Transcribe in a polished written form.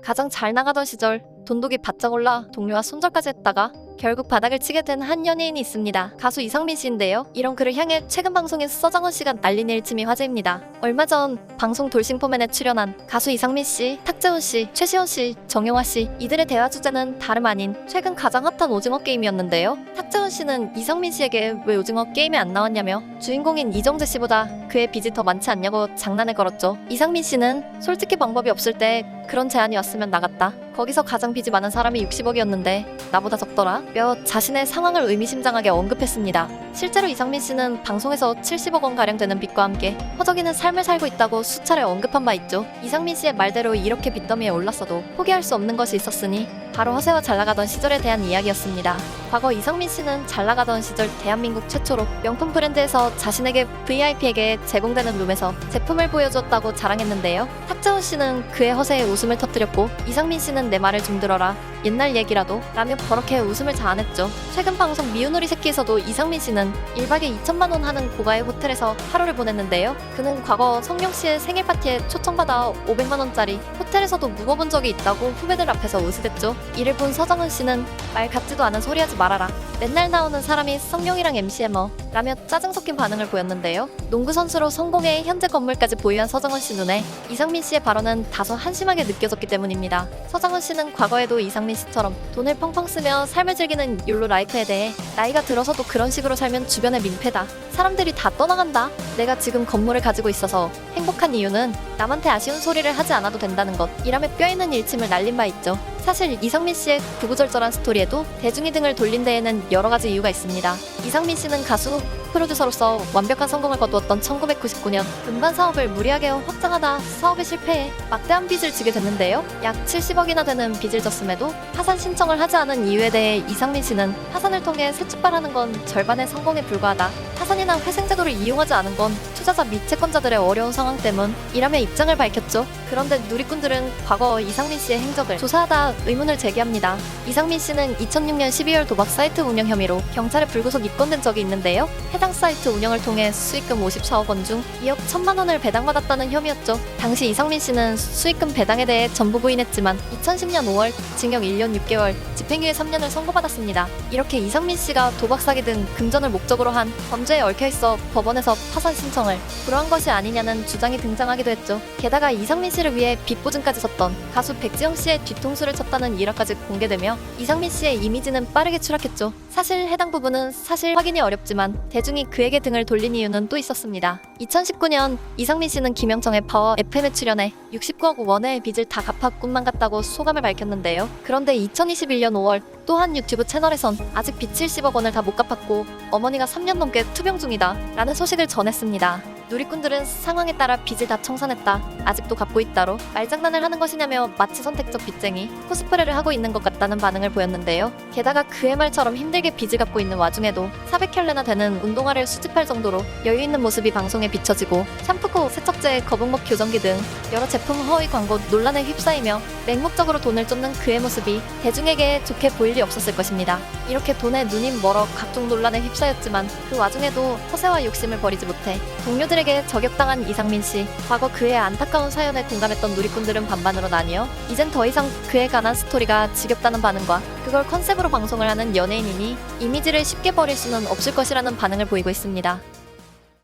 가장 잘 나가던 시절 돈독이 바짝 올라 동료와 손절까지 했다가 결국 바닥을 치게 된 한 연예인이 있습니다. 가수 이상민 씨인데요. 이런 그를 향해 최근 방송에서 서장훈 씨가 날린 일침이 화제입니다. 얼마 전 방송 돌싱포맨에 출연한 가수 이상민 씨, 탁재훈 씨, 최시원 씨, 정용화 씨 이들의 대화 주제는 다름 아닌 최근 가장 핫한 오징어 게임이었는데요. 탁재훈 씨는 이상민 씨에게 왜 오징어 게임에 안 나왔냐며 주인공인 이정재 씨보다 그의 빚이 더 많지 않냐고 장난을 걸었죠. 이상민 씨는 솔직히 방법이 없을 때 그런 제안이 왔으면 나갔다. 거기서 가장 빚이 많은 사람이 60억이었는데 나보다 적더라 며 자신의 상황을 의미심장하게 언급했습니다. 실제로 이상민 씨는 방송에서 70억 원가량 되는 빚과 함께 허덕이는 삶을 살고 있다고 수차례 언급한 바 있죠. 이상민 씨의 말대로 이렇게 빚더미에 올랐어도 포기할 수 없는 것이 있었으니 바로 허세와 잘나가던 시절에 대한 이야기였습니다. 과거 이상민 씨는 잘나가던 시절 대한민국 최초로 명품 브랜드에서 자신에게 VIP에게 제공되는 룸에서 제품을 보여줬다고 자랑했는데요. 탁재훈 씨는 그의 허세에 웃음을 터뜨렸고 이상민 씨는 내 말을 좀 들어라 옛날 얘기라도 라며 버럭해 웃음을 자아냈죠. 최근 방송 미운우리 새끼에서도 이상민 씨는 1박에 2천만 원 하는 고가의 호텔에서 하루를 보냈는데요. 그는 과거 성룡 씨의 생일 파티에 초청받아 500만 원짜리 호텔에서도 묵어본 적이 있다고 후배들 앞에서 으스댔죠. 이를 본 서장훈 씨는 말 같지도 않은 소리 하지 말아라. 맨날 나오는 사람이 성룡이랑 MC에 뭐 라며 짜증 섞인 반응을 보였는데요. 농구 선수로 성공해 현재 건물까지 보유한 서장훈 씨 눈에 이상민 씨의 발언은 다소 한심하게 느껴졌기 때문입니다. 서장훈 씨는 과거에도 이상민 씨처럼 돈을 펑펑 쓰며 삶을 즐기는 욜로 라이프에 대해 나이가 들어서도 그런 식으로 살면 주변에 민폐다. 사람들이 다 떠나간다. 내가 지금 건물을 가지고 있어서 행복한 이유는 남한테 아쉬운 소리를 하지 않아도 된다는 것. 이라며 뼈있는 일침을 날린 바 있죠. 사실 이상민 씨의 구구절절한 스토리에도 대중이 등을 돌린 데에는 여러 가지 이유가 있습니다. 이상민 씨는 가수, 프로듀서로서 완벽한 성공을 거두었던 1999년 음반 사업을 무리하게 확장하다 사업에 실패해 막대한 빚을 지게 됐는데요. 약 70억이나 되는 빚을 졌음에도 파산 신청을 하지 않은 이유에 대해 이상민 씨는 파산을 통해 재출발하는 건 절반의 성공에 불과하다. 파산이나 회생제도를 이용하지 않은 건 투자자 및 채권자들의 어려운 상황 때문이라며 입장을 밝혔죠. 그런데 누리꾼들은 과거 이상민 씨의 행적을 조사하다 의문을 제기합니다. 이상민 씨는 2006년 12월 도박 사이트 운영 혐의로 경찰에 불구속 입건된 적이 있는데요. 해당 사이트 운영을 통해 수익금 54억 원 중 2억 1천만 원을 배당받았다는 혐의였죠. 당시 이상민 씨는 수익금 배당에 대해 전부 부인했지만 2010년 5월 징역 1년 6개월, 집행유예 3년을 선고받았습니다. 이렇게 이상민 씨가 도박 사기 등 금전을 목적으로 한 범죄에 얽혀있어 법원에서 파산 신청을 불허한 것이 아니냐는 주장이 등장하기도 했죠. 게다가 이상민 씨를 위해 빚보증까지 섰던 가수 백지영 씨의 뒤통수를 쳤다는 일화까지 공개되며 이상민 씨의 이미지는 빠르게 추락했죠. 사실 해당 부분은 사실 확인이 어렵지만 대중이 그에게 등을 돌린 이유는 또 있었습니다. 2019년 이상민 씨는 김영정의 파워 FM에 출연해 69억 원의 빚을 다 갚아 꿈만 같다고 소감을 밝혔는데요. 그런데 2021년 5월 또 한 유튜브 채널에선 아직 빚 70억 원을 다 못 갚았고 어머니가 3년 넘게 투병 중이다 라는 소식을 전했습니다. 누리꾼들은 상황에 따라 빚을 다 청산했다. 아직도 갚고 있다로 말장난을 하는 것이냐며 마치 선택적 빚쟁이, 코스프레를 하고 있는 것 같다는 반응을 보였는데요. 게다가 그의 말처럼 힘들게 빚을 갚고 있는 와중에도 400켤레나 되는 운동화를 수집할 정도로 여유 있는 모습이 방송에 비춰지고 샴푸고, 세척제, 거북목 교정기 등 여러 제품 허위 광고 논란에 휩싸이며 맹목적으로 돈을 쫓는 그의 모습이 대중에게 좋게 보일 리 없었을 것입니다. 이렇게 돈에 눈이 멀어 각종 논란에 휩싸였지만 그 와중에도 허세와 욕심을 버리지 못해 동료들에게 저격당한 이상민 씨. 과거 그의 안타까운 사연에 공감했던 누리꾼들은 반반으로 나뉘어 이젠 더 이상 그에 관한 스토리가 지겹다는 반응과 그걸 컨셉으로 방송을 하는 연예인이니 이미지를 쉽게 버릴 수는 없을 것이라는 반응을 보이고 있습니다.